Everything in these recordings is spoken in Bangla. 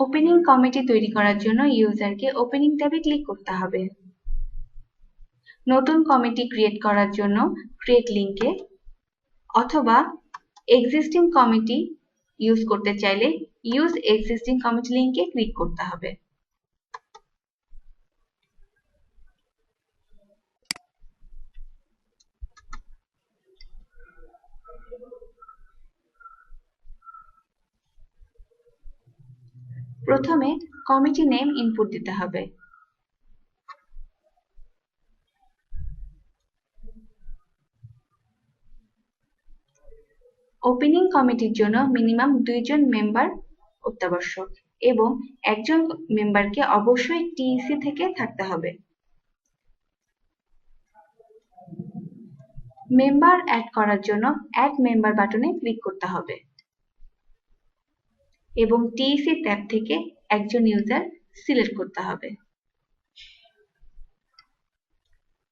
ওপেনিং কমিটি তৈরি করার জন্য ইউজারকে ওপেনিং ট্যাবে ক্লিক করতে হবে। নতুন কমিটি ক্রিয়েট করার জন্য ক্রিয়েট লিংকে অথবা এক্সিস্টিং কমিটি ইউজ করতে চাইলে ইউজ এক্সিস্টিং কমিটি লিংকে ক্লিক করতে হবে। প্রথমে কমিটি নেম ইনপুট দিতে হবে। ওপেনিং কমিটির জন্য মিনিমাম 2 জন মেম্বার অত্যাবশ্যক এবং একজন মেম্বারকে অবশ্যই টিইসি থেকে থাকতে হবে। মেম্বার অ্যাড করার জন্য অ্যাড মেম্বার বাটনে ক্লিক করতে হবে এবং টিইসি ট্যাব থেকে একজন ইউজার সিলেক্ট করতে হবে।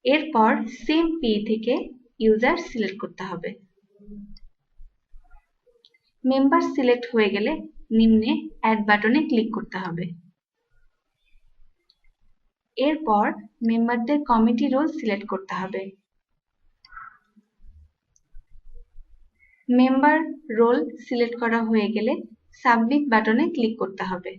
এরপর সেম পি থেকে ইউজার সিলেক্ট করতে হবে। মেম্বার সিলেক্ট হয়ে গেলে নিম্নে অ্যাড বাটনে ক্লিক করতে হবে। এরপর মেম্বারদের কমিটি রোল সিলেক্ট করতে হবে। মেম্বার রোল সিলেক্ট করা হয়ে গেলে সাবমিট বাটনে ক্লিক করতে হবে।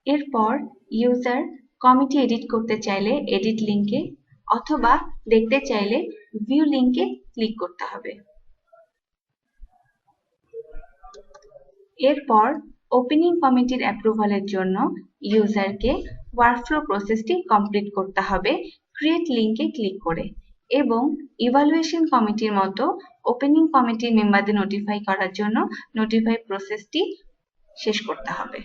এরপর ইউজার কমিটি এডিট করতে চাইলে এডিট লিংকে অথবা দেখতে চাইলে ভিউ লিংকে ক্লিক করতে হবে। এরপর ওপেনিং কমিটির অ্যাপ্রুভালের জন্য ইউজারকে ওয়ার্কফ্লো প্রসেসটি কমপ্লিট করতে হবে ক্রিয়েট লিংকে ক্লিক করে এবং ইভালুয়েশন কমিটির মতো ওপেনিং কমিটির মেম্বারদের নোটিফাই করার জন্য নোটিফাই প্রসেসটি শেষ করতে হবে।